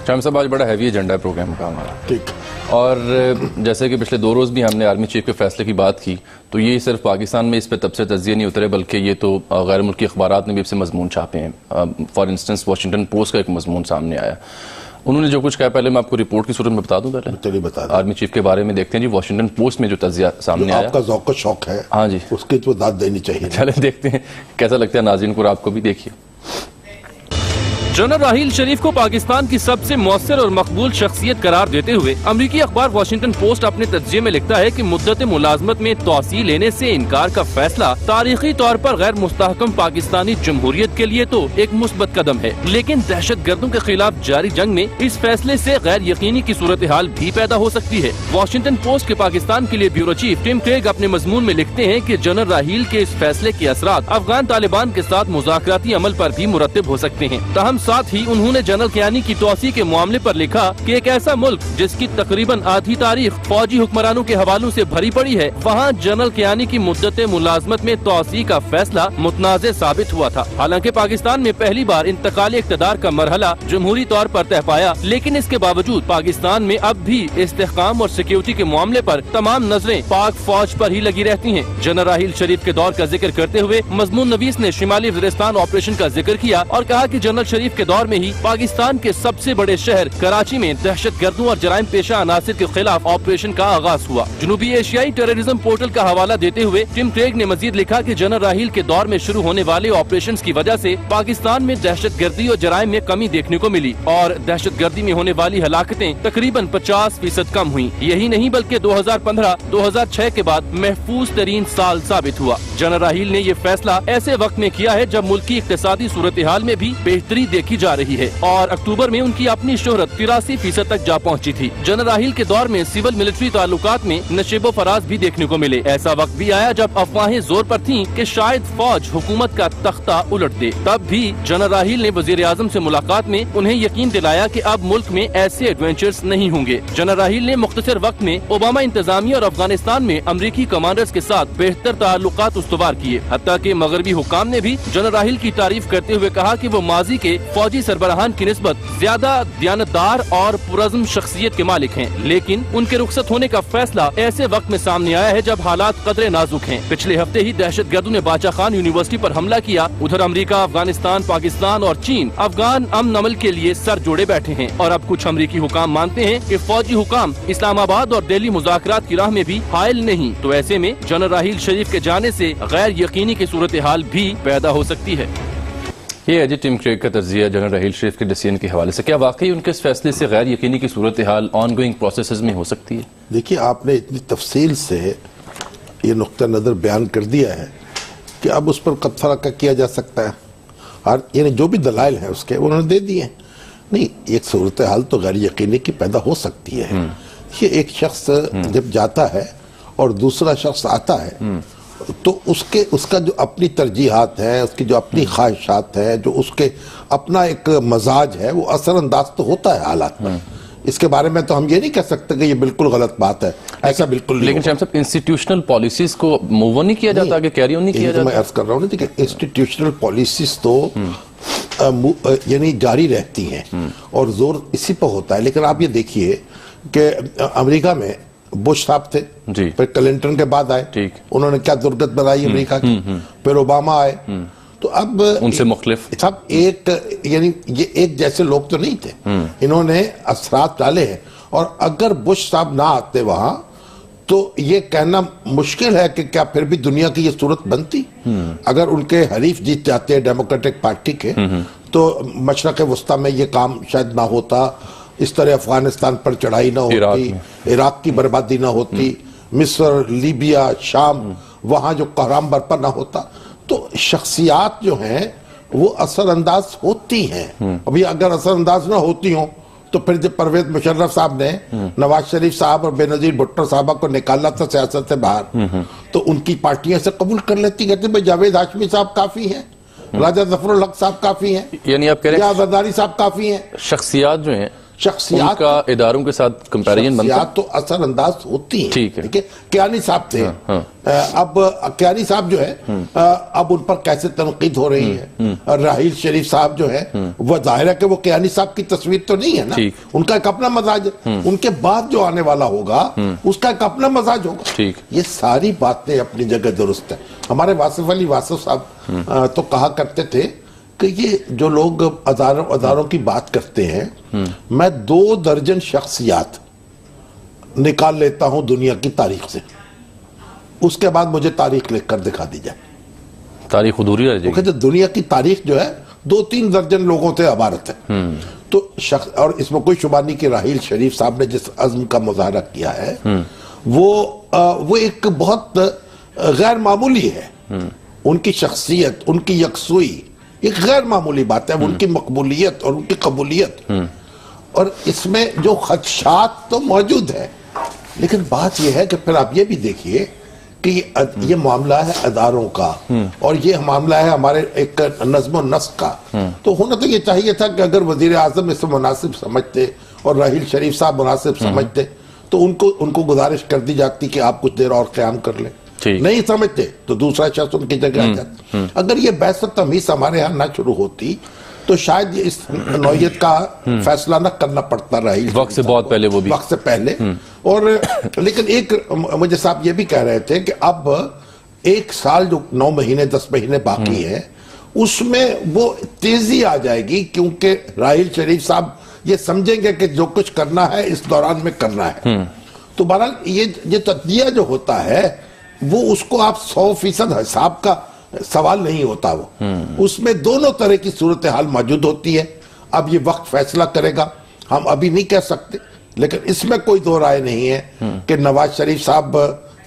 شام صاحب آج بڑا ہیوی ایجنڈا ہے پروگرام کا ہمارا، ٹھیک، اور جیسے کہ پچھلے 2 روز بھی ہم نے آرمی چیف کے فیصلے کی بات کی، تو یہ صرف پاکستان میں اس پہ تب سے تجزیہ نہیں اترے، بلکہ یہ تو غیر ملکی اخبارات نے بھی اس سے مضمون چھاپے ہیں۔ فار انسٹنس واشنگٹن پوسٹ کا ایک مضمون سامنے آیا، انہوں نے جو کچھ کہا، پہلے میں آپ کو رپورٹ کی صورت میں بتا دوں، چلیے بتا دیں۔ آرمی چیف کے بارے میں دیکھتے ہیں جی، واشنگٹن پوسٹ میں جو تجزیہ سامنے آیا، آپ کا ذوق و شوق ہے، ہاں جی، اس کی تو داد دینی چاہیے۔ چلیں دیکھتے ہیں کیسا لگتا ہے ناظرین کو، آپ کو بھی دیکھیے۔ جنرل راحیل شریف کو پاکستان کی سب سے مؤثر اور مقبول شخصیت قرار دیتے ہوئے امریکی اخبار واشنگٹن پوسٹ اپنے تجزیے میں لکھتا ہے کہ مدت ملازمت میں توسیع لینے سے انکار کا فیصلہ تاریخی طور پر غیر مستحکم پاکستانی جمہوریت کے لیے تو ایک مثبت قدم ہے، لیکن دہشت گردوں کے خلاف جاری جنگ میں اس فیصلے سے غیر یقینی کی صورتحال بھی پیدا ہو سکتی ہے۔ واشنگٹن پوسٹ کے پاکستان کے لیے بیورو چیف ٹم کریگ اپنے مضمون میں لکھتے ہیں کہ جنرل راحیل کے اس فیصلے کے اثرات افغان طالبان کے ساتھ مذاکراتی عمل پر بھی مرتب ہو سکتے ہیں۔ تاہم ساتھ ہی انہوں نے جنرل کیانی کی توسیع کے معاملے پر لکھا کہ ایک ایسا ملک جس کی تقریباً آدھی تاریخ فوجی حکمرانوں کے حوالوں سے بھری پڑی ہے، وہاں جنرل کیانی کی مدت ملازمت میں توسیع کا فیصلہ متنازع ثابت ہوا تھا۔ حالانکہ پاکستان میں پہلی بار انتقال اقتدار کا مرحلہ جمہوری طور پر طے پایا، لیکن اس کے باوجود پاکستان میں اب بھی استحکام اور سیکیورٹی کے معاملے پر تمام نظریں پاک فوج پر ہی لگی رہتی ہیں۔ جنرل راحیل شریف کے دور کا ذکر کرتے ہوئے مضمون نویس نے شمالی وزیرستان آپریشن کا ذکر کیا اور کہا کہ جنرل شریف کے دور میں ہی پاکستان کے سب سے بڑے شہر کراچی میں دہشت گردوں اور جرائم پیشہ عناصر کے خلاف آپریشن کا آغاز ہوا۔ جنوبی ایشیائی ٹیررزم پورٹل کا حوالہ دیتے ہوئے ٹم کریگ نے مزید لکھا کہ جنرل راحیل کے دور میں شروع ہونے والے آپریشنز کی وجہ سے پاکستان میں دہشت گردی اور جرائم میں کمی دیکھنے کو ملی اور دہشت گردی میں ہونے والی ہلاکتیں تقریباً 50% کم ہوئیں۔ یہی نہیں بلکہ 2015-2006 کے بعد محفوظ ترین سال ثابت ہوا۔ جنرل راحیل نے یہ فیصلہ ایسے وقت میں کیا ہے جب ملکی اقتصادی صورتحال میں بھی بہتری دیکھی جا رہی ہے اور اکتوبر میں ان کی اپنی شہرت 83% تک جا پہنچی تھی۔ جنرل راحیل کے دور میں سول ملٹری تعلقات میں نشیب و فراز بھی دیکھنے کو ملے۔ ایسا وقت بھی آیا جب افواہیں زور پر تھیں کہ شاید فوج حکومت کا تختہ الٹ دے، تب بھی جنرل راحیل نے وزیر اعظم سے ملاقات میں انہیں یقین دلایا کہ اب ملک میں ایسے ایڈونچرز نہیں ہوں گے۔ جنرل راحیل نے مختصر وقت میں اوباما انتظامیہ اور افغانستان میں امریکی کمانڈرز کے ساتھ بہتر تعلقات استوار کیے، حتیٰ کہ مغربی حکام نے بھی جنرل راحیل کی تعریف کرتے ہوئے کہا کہ وہ ماضی کے فوجی سربراہان کی نسبت زیادہ دیانتدار اور پرعزم شخصیت کے مالک ہیں، لیکن ان کے رخصت ہونے کا فیصلہ ایسے وقت میں سامنے آیا ہے جب حالات قدرے نازک ہیں۔ پچھلے ہفتے ہی دہشت گردوں نے باچا خان یونیورسٹی پر حملہ کیا، ادھر امریکہ، افغانستان، پاکستان اور چین افغان امن عمل کے لیے سر جوڑے بیٹھے ہیں اور اب کچھ امریکی حکام مانتے ہیں کہ فوجی حکام اسلام آباد اور دہلی مذاکرات کی راہ میں بھی حائل نہیں، تو ایسے میں جنرل راحیل شریف کے جانے سے غیر یقینی کی صورتحال بھی پیدا ہو سکتی ہے۔ یہ ہے جی ٹم کریگ کا تجزیہ جنرل راحیل شریف کے ڈیسیژن کے حوالے سے۔ کیا واقعی ان کے اس فیصلے سے غیر یقینی کی صورتحال آن گوئنگ پروسیسز میں ہو سکتی ہے؟ دیکھیے، آپ نے اتنی تفصیل سے یہ نقطہ نظر بیان کر دیا ہے کہ اب اس پر قد فرقہ کیا جا سکتا ہے، اور یعنی جو بھی دلائل ہیں اس کے انہوں نے دے دیے۔ نہیں، ایک صورتحال تو غیر یقینی کی پیدا ہو سکتی ہے۔ یہ ایک شخص جب جاتا ہے اور دوسرا شخص آتا ہے تو اس کا جو اپنی ترجیحات ہیں، اس کی جو اپنی خواہشات ہیں، جو اس کے اپنا ایک مزاج ہے، وہ اثر انداز تو ہوتا ہے حالات میں۔ اس کے بارے میں تو ہم یہ نہیں کہہ سکتے کہ یہ بالکل غلط بات ہے، ایسا بالکل نہیں۔ لیکن شاہد صاحب انسٹیٹیوشنل پالیسیز کو موو نہیں کیا جاتا، کہ کیری آن نہیں کیا جاتا؟ میں عرض کر رہا ہوں کہ انسٹیٹیوشنل پالیسیز تو یعنی جاری رہتی ہیں اور زور اسی پہ ہوتا ہے۔ لیکن آپ یہ دیکھیے کہ امریکہ میں بش صاحب تھے، پھر کلنٹن کے بعد آئے، انہوں نے کیا درگت بنائی امریکہ کی، پھر اوباما آئے، تو اب ان سے مختلف سب ایک، یعنی یہ ایک جیسے لوگ تو نہیں تھے، انہوں نے اثرات ڈالے ہیں۔ اور اگر بش صاحب نہ آتے وہاں تو یہ کہنا مشکل ہے کہ کیا پھر بھی دنیا کی یہ صورت بنتی۔ اگر ان کے حریف جیت جاتے ہیں ڈیموکریٹک پارٹی کے تو مشرق وسطیٰ میں یہ کام شاید نہ ہوتا، اس طرح افغانستان پر چڑھائی نہ ہوتی، عراق کی بربادی نہ ہوتی، مصر، لیبیا، شام، وہاں جو قحرام برپا نہ ہوتا۔ تو شخصیات جو ہیں وہ اثر انداز ہوتی ہیں۔ ابھی اگر اثر انداز نہ ہوتی ہوں تو پھر جب پرویز مشرف صاحب نے نواز شریف صاحب اور بے نظیر بھٹو صاحبہ کو نکالا تھا سیاست سے باہر، تو ان کی پارٹیاں سے قبول کر لیتی، کہتے ہیں جاوید ہاشمی صاحب کافی ہیں، راجہ ظفر الحق صاحب کافی ہیں، یعنی آپ کہہ رہے ہیں زرداری صاحب کافی ہیں۔ شخصیات جو ہیں شخصیات کا اداروں کے ساتھ کمپیریزن بنتا ہے؟ شخصیات تو اثر انداز ہوتی ہیں. ٹھیک ہے. کیانی صاحب تھے, اب کیانی صاحب جو ہے اب ان پر کیسے تنقید ہو رہی ہے. راحیل شریف صاحب جو ہے وہ ظاہر ہے کہ وہ کیانی صاحب کی تصویر تو نہیں ہے نا, ان کا ایک اپنا مزاج ہے. ان کے بعد جو آنے والا ہوگا اس کا ایک اپنا مزاج ہوگا. یہ ساری باتیں اپنی جگہ درست ہیں. ہمارے واصف علی واصف صاحب تو کہا کرتے تھے کہ یہ جو لوگ اداروں کی بات کرتے ہیں, میں 2 درجن شخصیات نکال لیتا ہوں دنیا کی تاریخ سے, اس کے بعد مجھے تاریخ لکھ کر دکھا دی جائے. تاریخ ادھوری رہ جائے گی. دنیا کی تاریخ جو ہے 2-3 درجن لوگوں سے عبارت ہے. تو اور اس میں کوئی شبہ نہیں کہ راحیل شریف صاحب نے جس عزم کا مظاہرہ کیا ہے وہ ایک بہت غیر معمولی ہے. ان کی شخصیت, ان کی یکسوئی ایک غیر معمولی بات ہے. ان کی مقبولیت اور ان کی قبولیت, اور اس میں جو خدشات تو موجود ہے, لیکن بات یہ ہے کہ پھر آپ یہ بھی دیکھیے کہ یہ معاملہ ہے اداروں کا, اور یہ معاملہ ہے ہمارے ایک نظم و نسق کا. تو ہونا تو یہ چاہیے تھا کہ اگر وزیر اعظم اس سے مناسب سمجھتے اور راحیل شریف صاحب مناسب سمجھتے تو ان کو گزارش کر دی جاتی کہ آپ کچھ دیر اور قیام کر لیں. نہیں سمجھتے تو دوسرا شخص ان کی جگہ آ جاتا. اگر یہ بحث و تمیز ہمارے ہاں نہ شروع ہوتی تو شاید اس نوعیت کا فیصلہ نہ کرنا پڑتا رہی وقت سے بہت پہلے, وہ بھی وقت سے پہلے. اور لیکن ایک مجھے صاحب یہ بھی کہہ رہے تھے کہ اب 1 سال جو 9 مہینے 10 مہینے باقی ہے اس میں وہ تیزی آ جائے گی, کیونکہ راحیل شریف صاحب یہ سمجھیں گے کہ جو کچھ کرنا ہے اس دوران میں کرنا ہے. تو بہرحال یہ تجزیہ جو ہوتا ہے وہ اس کو آپ 100% حساب کا سوال نہیں ہوتا. وہ اس میں دونوں طرح کی صورتحال موجود ہوتی ہے. اب یہ وقت فیصلہ کرے گا, ہم ابھی نہیں کہہ سکتے, لیکن اس میں کوئی دو رائے نہیں ہے کہ نواز شریف صاحب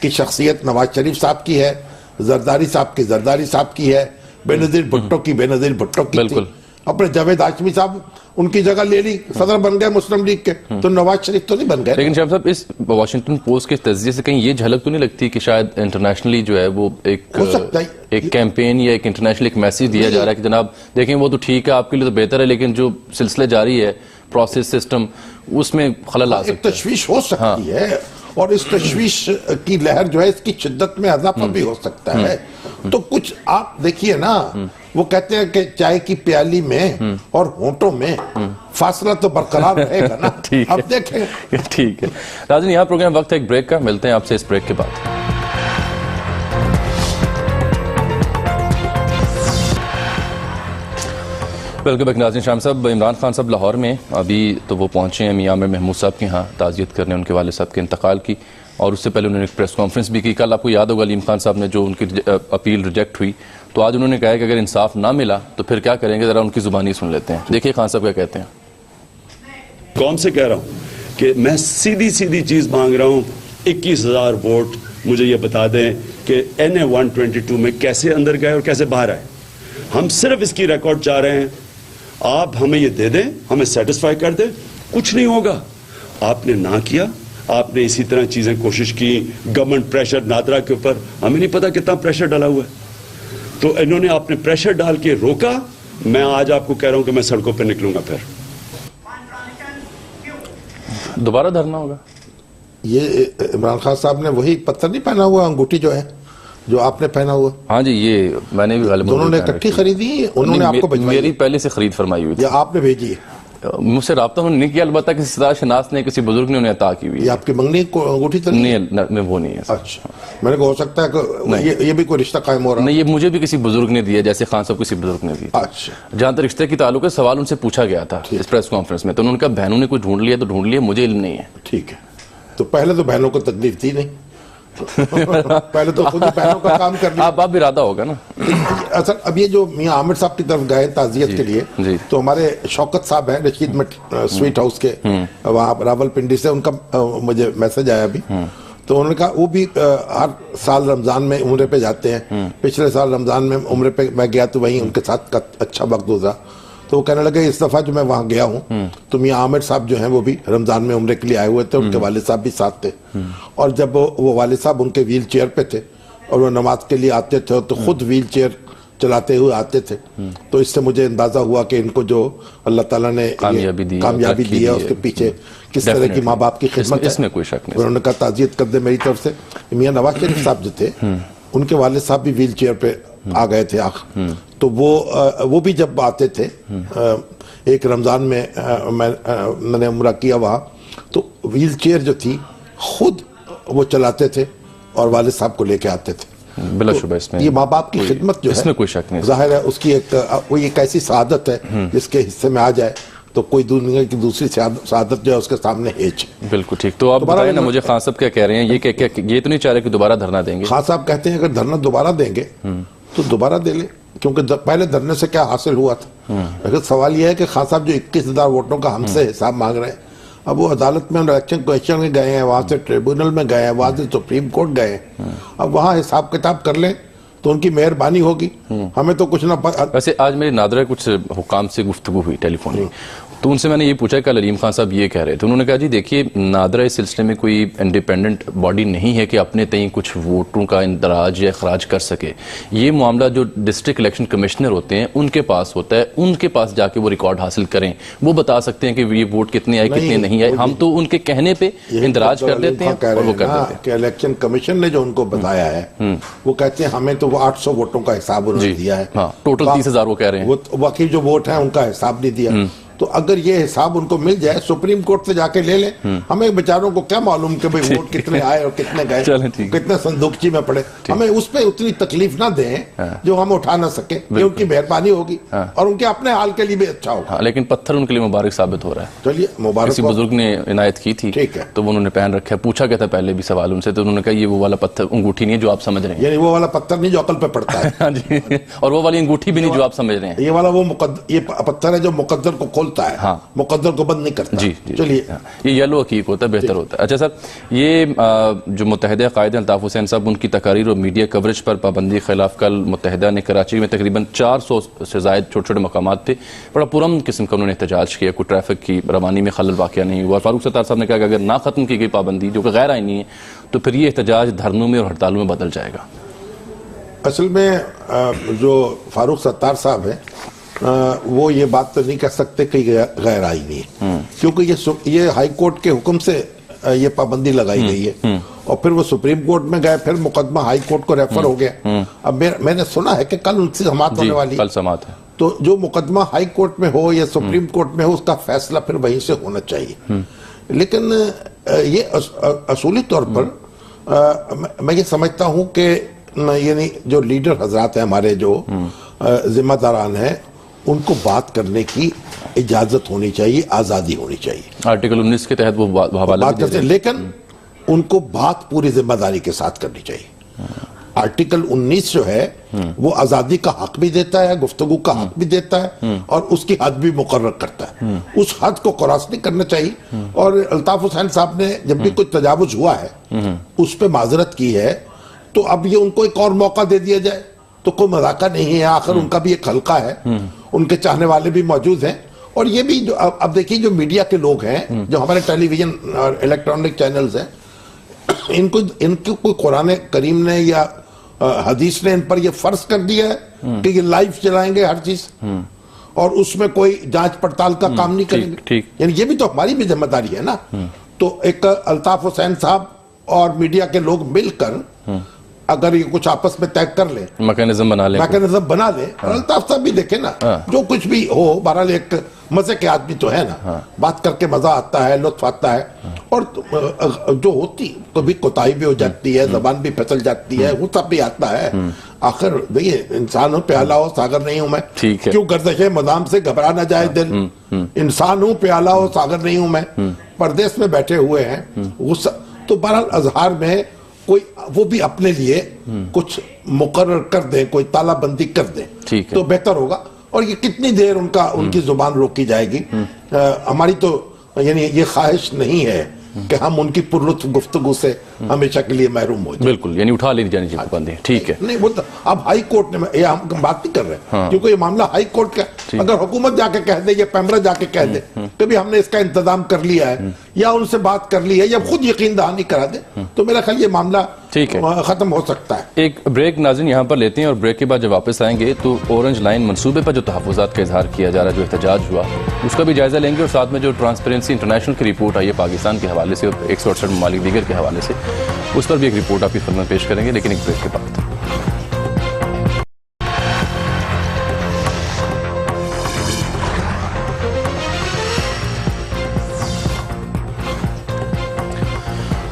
کی شخصیت نواز شریف صاحب کی ہے, زرداری صاحب کی زرداری صاحب کی ہے, بے نظیر بھٹو کی بے نظیر بھٹو کی تھی. اپنے جاوید ہاشمی صاحب ان کی جگہ لے لی, صدر بن گئے مسلم لیگ کے, تو نواز شریف تو نہیں بن گئے. لیکن شاہد صاحب اس واشنگٹن پوسٹ کے تجزیے سے کہیں یہ جھلک تو نہیں لگتی کہ شاید انٹرنیشنلی جو ہے وہ ایک کیمپین یا ایک انٹرنیشنل ایک میسیج دیا جا رہا ہے کہ جناب دیکھیں وہ تو ٹھیک ہے آپ کے لیے تو بہتر ہے, لیکن جو سلسلہ جاری ہے پروسیس سسٹم اس میں خلل آ سکتا ہے. ایک تشویش ہو سکتی ہے, اور اس تشویش کی لہر جو ہے اس کی شدت میں اضافہ بھی ہو سکتا ہے. تو کچھ آپ دیکھیے نا, وہ کہتے ہیں کہ چائے کی پیالی میں اور ہونٹوں میں فاصلہ تو برقرار رہے گا نا. اب دیکھیں. ٹھیک ہے ناظرین, یہاں پروگرام وقت ہے ایک بریک کا, ملتے ہیں آپ سے اس بریک کے بعد. ویلکم بیک ناظرین. شام صاحب, عمران خان صاحب لاہور میں ابھی تو وہ پہنچے ہیں میاں عامر محمود صاحب کے ہاں تعزیت کرنے ان کے والد صاحب کے انتقال کی, اور اس سے پہلے انہوں نے ایک پریس کانفرنس بھی کی. کل آپ کو یاد ہوگا علیم خان صاحب نے جو ان کی اپیل ریجیکٹ ہوئی, تو آج انہوں نے کہا کہ اگر انصاف نہ ملا تو پھر کیا کریں گے, ذرا ان کی زبانی سن لیتے ہیں. دیکھیے خان صاحب کیا کہتے ہیں. قوم سے کہہ رہا ہوں کہ میں سیدھی چیز مانگ رہا ہوں, 21,000 ووٹ مجھے یہ بتا دیں کہ NA 122 میں کیسے اندر گئے اور کیسے باہر آئے. ہم صرف اس کی ریکارڈ چاہ رہے ہیں, آپ ہمیں یہ دے دیں, ہمیں سیٹسفائی کر دیں. کچھ نہیں ہوگا. آپ نے نہ کیا, آپ نے اسی طرح چیزیں کوشش کی, گورنمنٹ پریشر نادرا کے اوپر, ہمیں نہیں پتا کتنا پریشر ڈالا ہوا ہے, تو انہوں نے آپ نے پریشر ڈال کے روکا. میں آج آپ کو کہہ رہا ہوں کہ میں سڑکوں پہ نکلوں گا. پھر دوبارہ دھرنا ہوگا. یہ عمران خان صاحب نے وہی پتھر نہیں پہنا ہوا, انگوٹھی جو ہے جو آپ نے پہنا ہوا. ہاں جی, یہ میں نے بھی غالباً انہوں نے اکٹھی خریدی, انہوں نے آپ کو بھجوائی, میری پہلے سے خرید فرمائی ہوئی تھی, یا آپ نے بھیجی ہے؟ مجھ سے رابطہ انہوں نے نہیں کیا, البتہ کسی ستارہ شناس نے کسی بزرگ نے انہیں عطا کی ہوئی. یہ آپ کی منگنی انگوٹھی تو نہیں, وہ نہیں ہے. اچھا, میں نے کہا ہو سکتا ہے کہ یہ بھی کوئی رشتہ قائم ہو رہا. نہیں, یہ مجھے بھی کسی بزرگ نے دیا, جیسے خان صاحب کسی بزرگ نے دی. اچھا, جہاں تک رشتے کی تعلق ہے, سوال ان سے پوچھا گیا تھا اس پریس کانفرنس میں, تو انہوں نے کہا بہنوں نے کوئی ڈھونڈ لیا تو ڈھونڈ لیا, مجھے علم نہیں ہے. ٹھیک ہے, تو پہلے تو بہنوں کو تکلیف تھی نہیں, پہلے تو خود بہنوں کا کام کر لیا. آپ بھی ارادہ ہوگا نا. اصل اب یہ جو میاں عامر صاحب کی طرف گئے تعزیت کے لیے, تو ہمارے شوکت صاحب ہیں رشید سویٹ ہاؤس کے وہاں راول پنڈی سے, ان کا مجھے میسج آیا ابھی, تو انہوں نے کہا وہ بھی ہر سال رمضان میں عمرے پہ جاتے ہیں. پچھلے سال رمضان میں عمرے پہ میں گیا تو وہیں ان کے ساتھ اچھا وقت گزرا. تو وہ کہنے لگے اس دفعہ جو میں وہاں گیا ہوں تو میاں عامر صاحب جو ہیں وہ بھی رمضان میں عمرے کے لیے آئے ہوئے تھے, ان کے والد صاحب بھی ساتھ تھے, اور جب وہ والد صاحب ان کے ویل چیئر پہ تھے اور وہ نماز کے لیے آتے تھے تو خود ویل چیئر چلاتے ہوئے آتے تھے. تو اس سے مجھے اندازہ ہوا کہ ان کو جو اللہ تعالیٰ نے کامیابی دی ہے اس کے پیچھے کس طرح کی ماں باپ کی خدمت ہے. اس میں کوئی شک نہیں. انہوں نے کہا تعزیت کر دے میری طرف سے. میاں نواز شریف صاحب جو تھے ان کے والد صاحب بھی ویل چیئر پہ آ گئے تھے تو وہ بھی جب آتے تھے ایک رمضان میں میں نے عمرہ کیا وہاں تو ویل چیئر جو تھی خود وہ چلاتے تھے اور والد صاحب کو لے کے آتے تھے. بلا شبہ اس میں یہ ماں باپ کی خدمت جو ہے اس میں کوئی شک نہیں. ظاہر ہے اس کی ایک ایسی سعادت ہے جس کے حصے میں آ جائے تو کوئی دنیا کی دوسری سعادت جو ہے اس کے سامنے ہیچ. بالکل ٹھیک. تو آپ بتائیں نا مجھے خان صاحب کیا کہہ رہے ہیں, یہ تو نہیں چاہ رہے کہ دوبارہ دھرنا دیں گے؟ خان صاحب کہتے ہیں اگر دھرنا دوبارہ دیں گے تو دوبارہ دے لیں, کیونکہ پہلے دھرنے سے کیا حاصل ہوا تھا. لیکن سوال یہ ہے کہ خان صاحب جو 21,000 ووٹوں کا ہم سے حساب مانگ رہے ہیں, اب وہ عدالت میں الیکشن کمیشن میں گئے ہیں, وہاں سے ٹریبونل میں گئے ہیں, وہاں سے سپریم کورٹ گئے ہیں, اب وہاں حساب کتاب کر لیں تو ان کی مہربانی ہوگی. ہمیں تو کچھ نہ ویسے آج میری نادرہ کچھ حکام سے گفتگو ہوئی ٹیلی فون میں, تو ان سے میں نے یہ پوچھا کہ علیم خان صاحب یہ کہہ رہے تھے. انہوں نے کہا جی دیکھیے نادرہ اس سلسلے میں کوئی انڈیپینڈنٹ باڈی نہیں ہے کہ اپنے تئیں کچھ ووٹوں کا اندراج یا اخراج کر سکے. یہ معاملہ جو ڈسٹرکٹ الیکشن کمشنر ہوتے ہیں ان کے پاس ہوتا ہے, ان کے پاس جا کے وہ ریکارڈ حاصل کریں, وہ بتا سکتے ہیں کہ یہ ووٹ کتنے آئے کتنے نہیں آئے. ہم تو ان کے کہنے پہ اندراج کر دیتے ہیں اور وہ کر دیتے ہیں کہ الیکشن کمیشن نے جو ان کو بتایا ہے وہ کہتے ہیں ہمیں تو وہ 800 ووٹوں کا حساب انہوں نے دیا ہے. ٹوٹل 30,000 وہ کہہ رہے ہیں, باقی جو ووٹ ہیں ان کا حساب نہیں دیا. تو اگر یہ حساب ان کو مل جائے سپریم کورٹ سے جا کے لے لیں. ہمیں بیچاروں کو کیا معلوم کہ بھئی ووٹ کتنے آئے اور کتنے گئے, کتنے صندوقچی میں پڑے. ہمیں اس پہ اتنی تکلیف نہ دیں جو ہم اٹھا نہ سکیں. یہ ان کی مہربانی ہوگی اور ان کے اپنے حال کے لیے بھی اچھا ہوگا. لیکن پتھر ان کے لیے مبارک ثابت ہو رہا ہے. چلیے مبارک. کسی بزرگ نے عنایت کی تھی تو انہوں نے پہن رکھا ہے. پوچھا گیا تھا پہلے بھی سوال ان سے, تو انہوں نے کہا یہ وہ والا پتھر انگوٹھی نہیں ہے جو آپ سمجھ رہے ہیں. یعنی وہ والا پتھر نہیں جو عقل پہ پڑتا ہے, اور وہ والی انگوٹھی بھی نہیں جو آپ سمجھ رہے ہیں. یہ والا وہ یہ پتھر ہے جو مقدر کو کھولتا ہے, مقدر کو بند نہیں کرتا. جی چلیے یہ یلو حقیق ہوتا ہے, بہتر ہوتا ہے. اچھا سر, یہ جو متحدہ قائد ہیں الطاف حسین صاحب, ان کی تقاریر اور میڈیا کوریج پر پابندی خلاف کل متحدہ نے کراچی میں تقریباً 400 سے زائد چھوٹے چھوٹے مقامات تھے, بڑا پرامن قسم کا انہوں نے احتجاج کیا. کوئی ٹریفک کی روانی میں خلل واقعہ نہیں ہوا. فاروق ستار صاحب نے کہا کہ اگر نہ ختم کی گئی پابندی جو کہ غیر آئینی ہے تو پھر یہ احتجاج دھرنوں میں اور ہڑتالوں میں بدل جائے گا. اصل میں جو فاروق ستار صاحب ہیں وہ یہ بات تو نہیں کہہ سکتے کہ غیر آئینی ہے, کیونکہ یہ ہائی کورٹ کے حکم سے یہ پابندی لگائی گئی ہے اور پھر وہ سپریم کورٹ میں گئے, پھر مقدمہ ہائی کورٹ کو ریفر ہو گیا. اب میں نے سنا ہے کہ کل ان سے سماعت ہونے والی, کل سماعت ہے, تو جو مقدمہ ہائی کورٹ میں ہو یا سپریم کورٹ میں ہو اس کا فیصلہ پھر وہیں سے ہونا چاہیے. لیکن یہ اصولی طور پر میں یہ سمجھتا ہوں کہ یعنی جو لیڈر حضرات ہیں ہمارے, جو ذمہ داران ہیں, ان کو بات کرنے کی اجازت ہونی چاہیے, آزادی ہونی چاہیے. آرٹیکل 19 کے تحت وہ حوالہ بات کرتے ہیں, لیکن ان کو بات پوری ذمہ داری کے ساتھ کرنی چاہیے. آرٹیکل 19 جو ہے وہ آزادی کا حق بھی دیتا ہے, گفتگو کا حق بھی دیتا ہے, اور اس کی حد بھی مقرر کرتا ہے. اس حد کو کراس نہیں کرنا چاہیے. اور الطاف حسین صاحب نے جب بھی کوئی تجاوز ہوا ہے اس پہ معذرت کی ہے, تو اب یہ ان کو ایک اور موقع دے دیا جائے تو کوئی مذاقہ نہیں ہے. آخر ان کا بھی ایک حلقہ ہے, ان کے چاہنے والے بھی موجود ہیں. اور یہ بھی جو اب دیکھیے جو میڈیا کے لوگ ہیں, جو ہمارے ٹیلی ویژن اور الیکٹرانک چینلز ہیں, ان کو کوئی قرآن کریم نے یا حدیث نے ان پر یہ فرض کر دیا ہے کہ یہ لائیو چلائیں گے ہر چیز, اور اس میں کوئی جانچ پڑتال کا کام نہیں کریں گے. یعنی یہ بھی تو ہماری بھی ذمہ داری ہے نا. تو ایک الطاف حسین صاحب اور میڈیا کے لوگ مل کر اگر یہ کچھ آپس میں طے کر لیں, میکینزم بنا لیں, اور الطاف صاحب بھی دیکھیں نا, جو کچھ بھی ہو, بہرحال ایک مزے کے آدمی تو ہے نا, بات کر کے مزہ آتا ہے, لطف آتا ہے. اور جو ہوتی کبھی کوتاہی بھی ہو جاتی ہے, زبان بھی پھسل جاتی ہے, غصہ بھی آتا ہے. آخر دیکھیے انسان ہوں پیالہ ہو ساگر نہیں ہوں میں, کیوں گردش مدام سے گھبرا نہ جائے دل. انسان ہوں پیالہ ہو ساگر نہیں ہوں میں, پردیس میں بیٹھے ہوئے ہیں, غصہ. تو بہرحال اظہار میں کوئی وہ بھی اپنے لیے کچھ مقرر کر دیں, کوئی تالا بندی کر دیں تو بہتر ہوگا. اور یہ کتنی دیر ان کی زبان روکی جائے گی. ہماری تو یعنی یہ خواہش نہیں ہے کہ ہم ان کی پرلطف گفتگو سے ہمیشہ کے لیے محروم ہو جائیں. بالکل, یعنی اٹھا لینی جانی چاہیے پابندی. ٹھیک ہے, نہیں وہ اب ہائی کورٹ نے, ہم بات نہیں کر رہے کیونکہ یہ معاملہ ہائی کورٹ کا. اگر حکومت جا کے کہہ دے یا پیمرا جا کے کہہ دے کہ بھی ہم نے اس کا انتظام کر لیا ہے, یا ان سے بات کر لی ہے یا خود یقین دہانی کرا دے تو میرا خیال یہ معاملہ ختم ہو سکتا ہے. ایک بریک ناظرین یہاں پر لیتے ہیں اور بریک کے بعد جب واپس آئیں گے تو اورنج لائن منصوبے پر جو تحفظات کا اظہار کیا جا رہا ہے, جو احتجاج ہوا, اس کا بھی جائزہ لیں گے اور ساتھ میں جو ٹرانسپیرنسی انٹرنیشنل کی رپورٹ آئی ہے پاکستان کے حوالے سے اور 168 ممالک دیگر کے حوالے سے, اس پر بھی ایک رپورٹ آپ کی خدمت پیش کریں گے, لیکن ایک بریک کے بعد.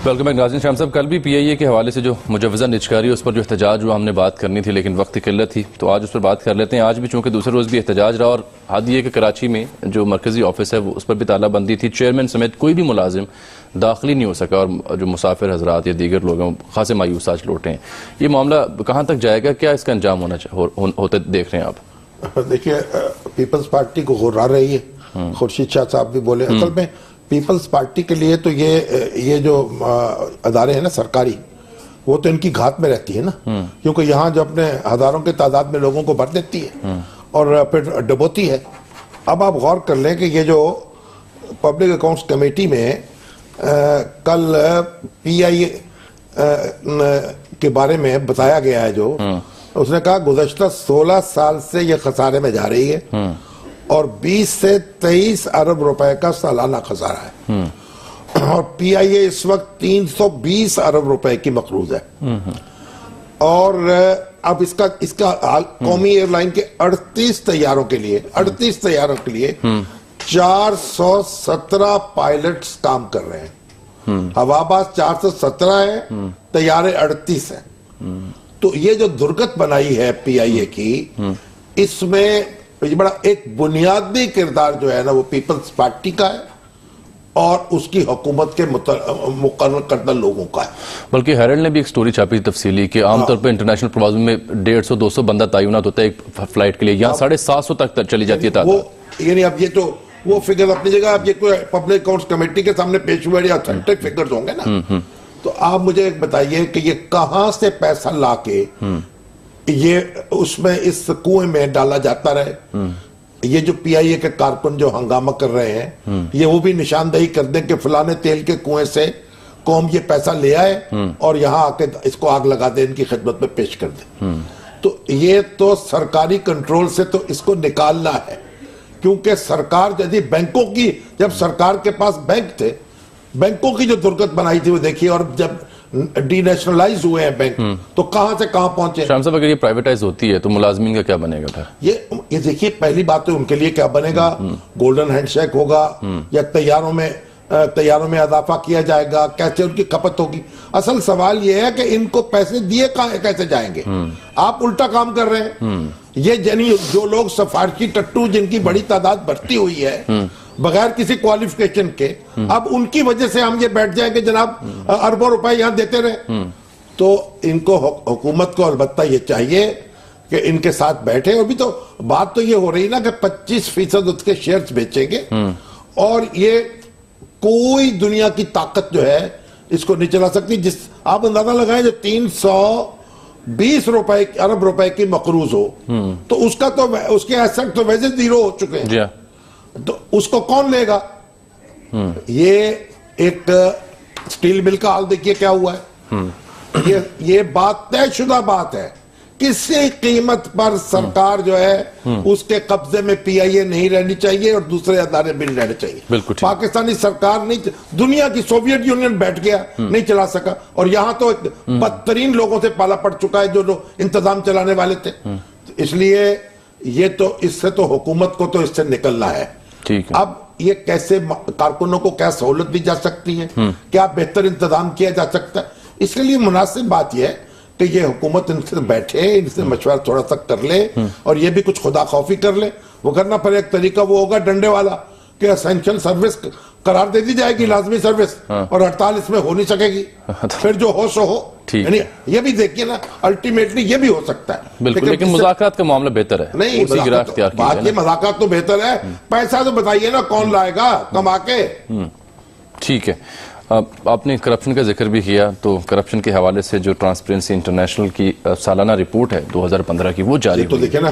ویلکم بیک ناظرین. شام صاحب, کل بھی پی آئی اے کے حوالے سے جو مجوزہ نجکاری اس پر جو احتجاج ہوا ہم نے بات کرنی تھی لیکن وقت کی قلت تھی, تو آج اس پر بات کر لیتے ہیں. آج بھی چونکہ دوسرے روز بھی احتجاج رہا اور حد یہ کہ کراچی میں جو مرکزی آفس ہے اس پر بھی تالہ بندی تھی, چیئرمین سمیت کوئی بھی ملازم داخلی نہیں ہو سکا اور جو مسافر حضرات یا دیگر لوگ ہیں خاصے مایوس آج لوٹے ہیں. یہ معاملہ کہاں تک جائے گا, کیا اس کا انجام ہوتے دیکھ رہے ہیں آپ؟ دیکھیے, پیپلز پارٹی کو غرا رہی ہے, خورشید شاہ صاحب بھی بولے. اصل میں پیپلز پارٹی کے لیے تو یہ جو ادارے ہیں نا سرکاری, وہ تو ان کی گھات میں رہتی ہے نا, کیونکہ یہاں جو اپنے ہزاروں کے تعداد میں لوگوں کو بھر دیتی ہے اور پھر ڈبوتی ہے. اب آپ غور کر لیں کہ یہ جو پبلک اکاؤنٹس کمیٹی میں کل پی آئی اے کے بارے میں بتایا گیا ہے, جو اس نے کہا گزشتہ 16 سال سے یہ خسارے میں جا رہی ہے اور 20 سے 23 ارب روپے کا سالانہ خسارہ ہے, اور پی آئی اے اس وقت 320 ارب روپے کی مقروض ہے. اور اب اس کا قومی ایئر لائن کے 38 طیاروں کے لیے 417 پائلٹس کام کر رہے ہیں. ہواباز 417 ہے, طیارے 38 ہیں. تو یہ جو درگت بنائی ہے پی آئی اے کی, اس میں بڑا ایک بنیادی کردار جو ہے نا وہ پیپلز پارٹی کا ہے اور اس کی حکومت کے مقرر کردہ لوگوں کا ہے. بلکہ ہیرلڈ نے بھی ایک سٹوری چھاپی تفصیلی کہ عام طور پہ انٹرنیشنل پروازوں میں 150-200 بندہ تعینات ہوتا ہے ایک فلائٹ کے لیے, یہاں 750 تک چلی جاتی ہے تعداد. یعنی اب یہ تو وہ فگر اپنی جگہ, اب یہ کوئی پبلک اکاؤنٹس کمیٹی کے سامنے پیش ہوئے یا اتھینٹک فگرز ہوں گے نا, تو آپ مجھے ایک بتائیے کہ یہ کہاں سے پیسہ لا کے یہ اس میں اس کنویں میں ڈالا جاتا رہے. یہ جو پی آئی اے کے کارکن جو ہنگامہ کر رہے ہیں, یہ وہ بھی نشاندہی کر دیں کہ فلانے تیل کے کنویں سے قوم یہ پیسہ لے آئے اور یہاں آ کے اس کو آگ لگا دے, ان کی خدمت میں پیش کر دے. تو یہ تو سرکاری کنٹرول سے تو اس کو نکالنا ہے, کیونکہ سرکار جیسے بینکوں کی, جب سرکار کے پاس بینک تھے, بینکوں کی جو درگت بنائی تھی وہ دیکھیے, اور جب ڈی نیشنلائز ہوئے ہیں بینک تو کہاں سے کہاں پہنچے. شام صاحب, اگر یہ پرائیویٹائز ہوتی ہے تو ملازمین کا کیا بنے گا؟ یہ دیکھیے, پہلی بات تو ان کے لیے کیا بنے گا, گولڈن ہینڈ شیک ہوگا یا تیاروں میں اضافہ کیا جائے گا, کیسے ان کی کھپت ہوگی. اصل سوال یہ ہے کہ ان کو پیسے دیے کیسے جائیں گے. آپ الٹا کام کر رہے ہیں. یہ یعنی جو لوگ سفارشی ٹٹو جن کی بڑی تعداد بڑھتی ہوئی ہے بغیر کسی کوالیفیکیشن کے, اب ان کی وجہ سے ہم یہ بیٹھ جائیں کہ جناب اربوں روپے یہاں دیتے رہے. تو ان کو حکومت کو البتہ یہ چاہیے کہ ان کے ساتھ بیٹھے. ابھی تو بات تو یہ ہو رہی نا کہ 25% اس کے شیئرز بیچیں گے, اور یہ کوئی دنیا کی طاقت جو ہے اس کو نہیں چلا سکتی. جس آپ اندازہ لگائیں جو 320 ارب روپے کی مقروض ہو, تو اس کا تو اس کے ایسٹ تو ویسے زیرو ہو چکے ہیں, تو اس کو کون لے گا. یہ ایک سٹیل مل کا حال دیکھیے کیا ہوا ہے. یہ بات طے شدہ بات ہے, کسی قیمت پر سرکار جو ہے اس کے قبضے میں پی آئی اے نہیں رہنی چاہیے اور دوسرے ادارے بھی نہیں رہنے چاہیے. پاکستانی سرکار نہیں, دنیا کی سوویت یونین بیٹھ گیا, نہیں چلا سکا, اور یہاں تو بدترین لوگوں سے پالا پڑ چکا ہے جو لوگ انتظام چلانے والے تھے. اس لیے یہ تو اس سے تو حکومت کو تو اس سے نکلنا ہے. اب یہ کیسے کارکنوں کو کیا سہولت دی جا سکتی ہے, کیا بہتر انتظام کیا جا سکتا ہے. اس کے لیے مناسب بات یہ ہے کہ یہ حکومت ان سے بیٹھے, ان سے مشورہ تھوڑا سا کر لے, اور یہ بھی کچھ خدا خوفی کر لے. وہ کرنا پھر ایک طریقہ وہ ہوگا ڈنڈے والا کہ اسینشل سروس قرار دے دی جائے گی, لازمی سروس, اور ہڑتال اس میں ہو نہیں سکے گی. پھر جو ہو سو ہو. یعنی یہ بھی دیکھیے نا, الٹیمیٹلی یہ بھی ہو سکتا ہے. بالکل, لیکن مذاکرات کا معاملہ بہتر ہے. نہیں, بات یہ مذاکرات تو بہتر ہے, پیسہ تو بتائیے نا کون لائے گا کما کے. ٹھیک ہے, آپ نے کرپشن کا ذکر بھی کیا, تو کرپشن کے حوالے سے جو ٹرانسپیرنسی انٹرنیشنل کی سالانہ رپورٹ ہے 2015 کی وہ جاری تو دیکھیں نا,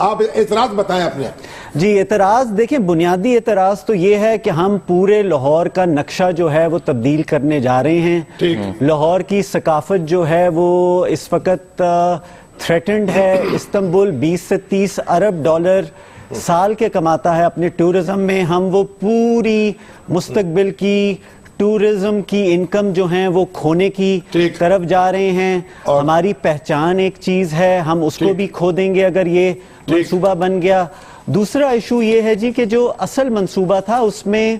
آپ اعتراض بتائیں اپنے. جی اعتراض دیکھیں, بنیادی اعتراض تو یہ ہے کہ ہم پورے لاہور کا نقشہ جو ہے وہ تبدیل کرنے جا رہے ہیں. لاہور کی ثقافت جو ہے وہ اس وقت تھریٹنڈ ہے. استنبول 20 سے 30 ارب ڈالر سال کے کماتا ہے اپنے ٹورزم میں. ہم وہ پوری مستقبل کی ٹورزم کی انکم جو ہیں وہ کھونے کی طرف جا رہے ہیں. ہماری پہچان ایک چیز ہے, ہم اس کو بھی کھو دیں گے اگر یہ منصوبہ بن گیا. دوسرا ایشو یہ ہے جی کہ جو اصل منصوبہ تھا اس میں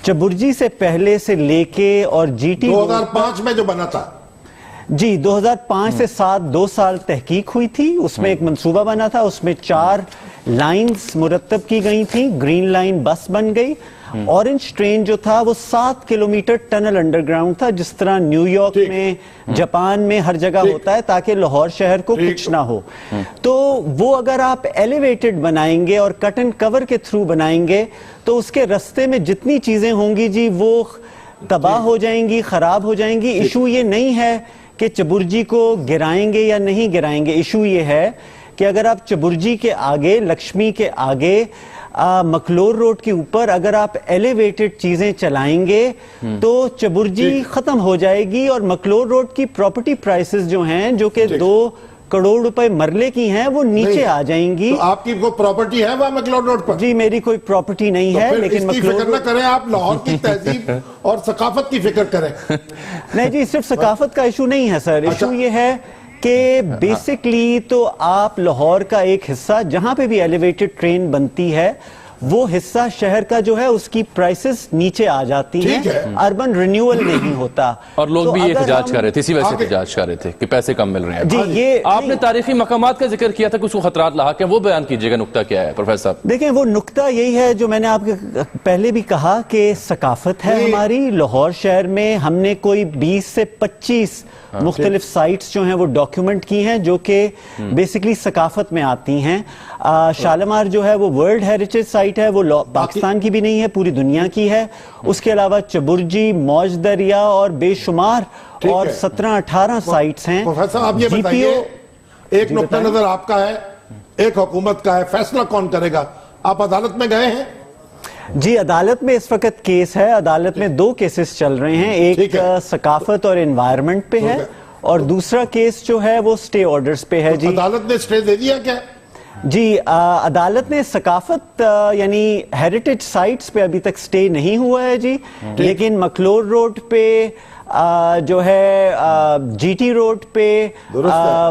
چبرجی سے پہلے سے لے کے اور جی ٹی 2005 میں جو بنا تھا, جی 2005 سے 2 سال تحقیق ہوئی تھی. اس میں ایک منصوبہ بنا تھا, اس میں 4 لائنز مرتب کی گئی تھیں. گرین لائن بس بن گئی. اورنج ٹرین جو تھا وہ 7 کلومیٹر ٹنل انڈر گراؤنڈ تھا, جس طرح نیو یارک میں, جاپان میں ہر جگہ ہوتا ہے, تاکہ لاہور شہر کو کچھ نہ ہو. تو وہ اگر آپ ایلیویٹڈ بنائیں گے اور کٹ اینڈ کور کے تھرو بنائیں گے تو اس کے رستے میں جتنی چیزیں ہوں گی جی وہ تباہ ہو جائیں گی, خراب ہو جائیں گی. ایشو یہ نہیں ہے کہ چبرجی کو گرائیں گے یا نہیں گرائیں گے. ایشو یہ ہے کہ اگر آپ چبرجی کے آگے, لکشمی کے آگے, مکلور روڈ کے اوپر اگر آپ ایلیویٹڈ چیزیں چلائیں گے تو چبرجی ختم ہو جائے گی. اور مکلور روڈ کی پراپرٹی پرائسز جو ہیں, جو کہ 2 کروڑ روپے مرلے کی ہیں, وہ نیچے آ جائیں گی. تو آپ کی کوئی پراپرٹی ہے وہاں مکلور روڈ پر؟ جی میری کوئی پراپرٹی نہیں ہے, لیکن فکر نہ کریں آپ, لاہور کی تہذیب اور ثقافت کی فکر کریں. نہیں جی, صرف ثقافت کا ایشو نہیں ہے سر. ایشو یہ ہے کہ بیسکلی تو آپ لاہور کا ایک حصہ جہاں پہ بھی ایلیویٹڈ ٹرین بنتی ہے وہ حصہ شہر کا جو ہے اس کی پرائسز نیچے آ جاتی ہیں, اربن رینیول نہیں ہوتا. اور لوگ بھی یہ احتجاج کر رہے تھے, اسی وجہ سے احتجاج کر رہے تھے کہ پیسے کم مل رہے ہیں. جی یہ آپ نے تاریخی مقامات کا ذکر کیا تھا کہ اس کو خطرات لاحق ہیں, وہ بیان کیجئے گا, نقطہ کیا ہے پروفیسر صاحب؟ دیکھیں وہ نقطہ یہی ہے جو میں نے آپ کے پہلے بھی کہا کہ ثقافت ہے ہماری. لاہور شہر میں ہم نے کوئی 20 سے 25 مختلف سائٹس جو ہیں وہ ڈاکیومنٹ کی ہیں جو کہ بیسکلی ثقافت میں آتی ہیں. شالمار جو ہے وہ ورلڈ ہیریٹیج سائٹ ہے, وہ پاکستان کی بھی نہیں ہے, پوری دنیا کی ہے. اس کے علاوہ چبرجی, موج دریا اور بے شمار اور 17-18 سائٹس ہیں. پروفیسر آپ یہ بتائیے, ایک نقطہ نظر آپ کا ہے, ایک حکومت کا ہے, فیصلہ کون کرے گا؟ آپ عدالت میں گئے ہیں؟ جی عدالت میں اس وقت کیس ہے. عدالت میں 2 کیسز چل رہے ہیں, ایک ثقافت اور انوائرمنٹ پہ ہے اور دوسرا کیس جو ہے وہ سٹے آرڈرز پہ ہے. جی عدالت نے سٹے دے دیا کیا؟ جی عدالت نے ثقافت یعنی ہیریٹیج سائٹس پہ ابھی تک سٹے نہیں ہوا ہے جی, لیکن مکلور روڈ پہ جو ہے, جی ٹی روڈ پہ,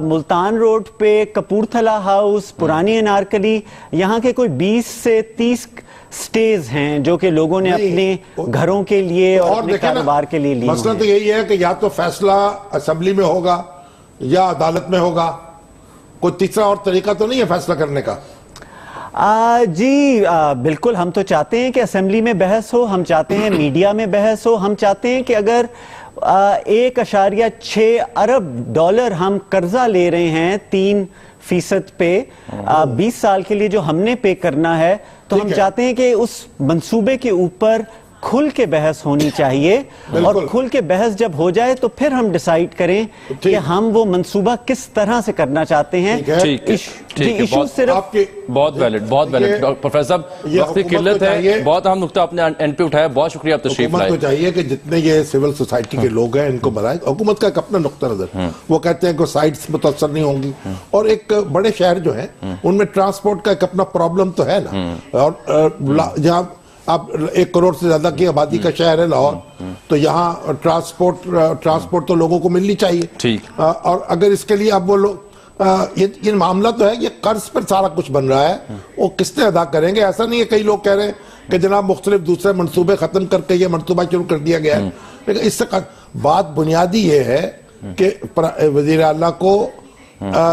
ملتان روڈ پہ, کپورتھلا ہاؤس, پرانی انارکلی, یہاں کے کوئی 20 سے 30 سٹیز ہیں جو کہ لوگوں نے اپنے گھروں کے لیے اور اپنے کاروبار کے لیے لی. مسئلہ تو یہی ہے کہ یا تو فیصلہ اسمبلی میں ہوگا یا عدالت میں ہوگا, کوئی تیسرا اور طریقہ تو نہیں ہے فیصلہ کرنے کا؟ جی بالکل, ہم تو چاہتے ہیں کہ اسمبلی میں بحث ہو, ہم چاہتے ہیں میڈیا میں بحث ہو, ہم چاہتے ہیں کہ اگر 1.6 ارب ڈالر ہم قرضہ لے رہے ہیں 3% پہ 20 سال کے لیے جو ہم نے پے کرنا ہے, تو ہم چاہتے ہیں کہ اس منصوبے کے اوپر کھل کے بحث ہونی چاہیے, اور کھل کے بحث جب ہو جائے تو پھر ہم ڈیسائیڈ کریں کہ ہم وہ منصوبہ کس طرح سے کرنا چاہتے ہیں. بہت ویلڈ پروفیسر صاحب, وقت کی قلت ہے, بہت اہم نقطہ اپنے اینڈ پہ اٹھایا, بہت شکریہ آپ تشریف لائے. حکومت کو چاہیے کہ جتنے یہ سول سوسائٹی کے لوگ ہیں ان کو بتائیں. حکومت کا ایک اپنا نقطہ نظر, وہ کہتے ہیں کہ سائٹس متاثر نہیں ہوں گی, اور ایک بڑے شہر جو ہیں ان میں ٹرانسپورٹ کا ایک اپنا پرابلم تو ہے نا, اور جہاں اب 1 کروڑ سے زیادہ کی آبادی کا شہر ہے لاہور, تو یہاں ٹرانسپورٹ تو لوگوں کو ملنی چاہیے. اور اگر اس کے لیے اب وہ لوگ, یہ معاملہ تو ہے, یہ قرض پر سارا کچھ بن رہا ہے, وہ کس نے ادا کریں گے؟ ایسا نہیں ہے, کئی لوگ کہہ رہے ہیں کہ جناب مختلف دوسرے منصوبے ختم کر کے یہ منصوبہ شروع کر دیا گیا ہے, لیکن اس سے بات بنیادی یہ ہے کہ وزیر اعلیٰ کو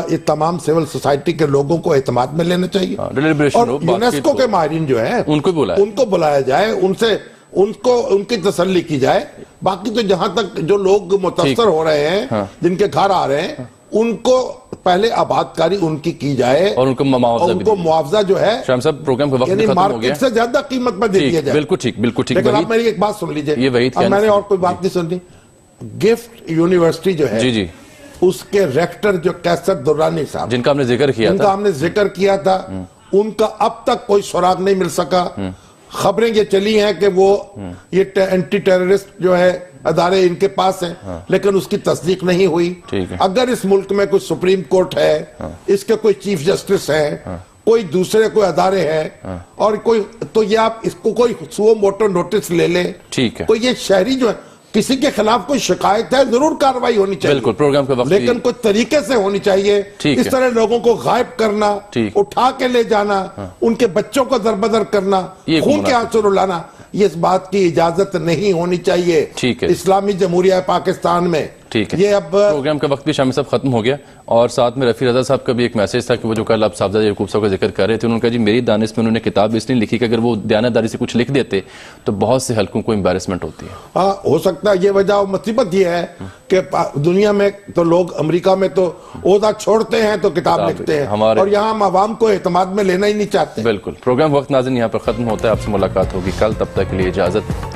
یہ تمام سول سوسائٹی کے لوگوں کو اعتماد میں لینا چاہیے, اور یونیسکو کے ماہرین جو ہیں ان کو بلایا جائے, ان کی تسلی کی جائے. باقی تو جہاں تک جو لوگ متاثر ہو رہے ہیں, جن کے گھر آ رہے ہیں, ان کو پہلے آبادکاری ان کی جائے, اور ان کو معاوضہ جو ہے یعنی مارکیٹ سے زیادہ قیمت میں دے دیا جائے. بالکل ٹھیک, بالکل ٹھیک. لیکن آپ میری ایک بات سن لیجئے, میں نے اور کوئی بات نہیں سننی. گفٹ یونیورسٹی جو ہے اس کے ریکٹر جو کیسر درانی صاحب جن کا ہم نے ذکر کیا ان تھا، کا ہم نے ذکر کیا تھا، ان کا اب تک کوئی سراغ نہیں مل سکا. خبریں یہ چلی ہیں کہ وہ یہ اینٹی ٹیررسٹ جو ہے ادارے ان کے پاس ہیں، لیکن اس کی تصدیق نہیں ہوئی. ٹھیک ہے. اگر اس ملک میں کوئی سپریم کورٹ ہے، اس کے کوئی چیف جسٹس ہے، کوئی دوسرے کوئی ادارے ہیں، اور کوئی تو یہ آپ اس کو کوئی سو موٹو نوٹس لے لیں. ٹھیک ہے. کوئی یہ شہری جو ہے کسی کے خلاف کوئی شکایت ہے ضرور کارروائی ہونی چاہیے، بالکل پروگرام کے وقت لیکن کوئی طریقے سے ہونی چاہیے. ٹھیک اس ہے. طرح لوگوں کو غائب کرنا، ٹھیک. اٹھا کے لے جانا، ان کے بچوں کو دربدر کرنا، یہ خون کے مناسب. آنسو رلانا، یہ اس بات کی اجازت نہیں ہونی چاہیے ٹھیک ہے. اسلامی جمہوریہ پاکستان میں. ٹھیک ہے. یہ اب پروگرام کا وقت بھی شامی صاحب ختم ہو گیا، اور ساتھ میں رفیع رضا صاحب کا بھی ایک میسج تھا کہ وہ جو کل آپ صاحبزادہ یعقوب صاحب کا ذکر کر رہے تھے، انہوں نے کہا جی میری دانش میں انہوں نے کتاب اس لیے لکھی کہ اگر وہ دیانتداری سے کچھ لکھ دیتے تو بہت سے حلقوں کو امبیرسمنٹ ہوتی ہے. ہاں ہو سکتا ہے یہ وجہ مصیبت یہ ہے کہ دنیا میں تو لوگ امریکہ میں تو عہدہ چھوڑتے ہیں تو کتاب لکھتے ہیں، اور یہاں ہم عوام کو اعتماد میں لینا ہی نہیں چاہتے. بالکل. پروگرام وقت ناظرین یہاں پر ختم ہوتا ہے. آپ سے ملاقات ہوگی کل، تب تک کے لیے اجازت.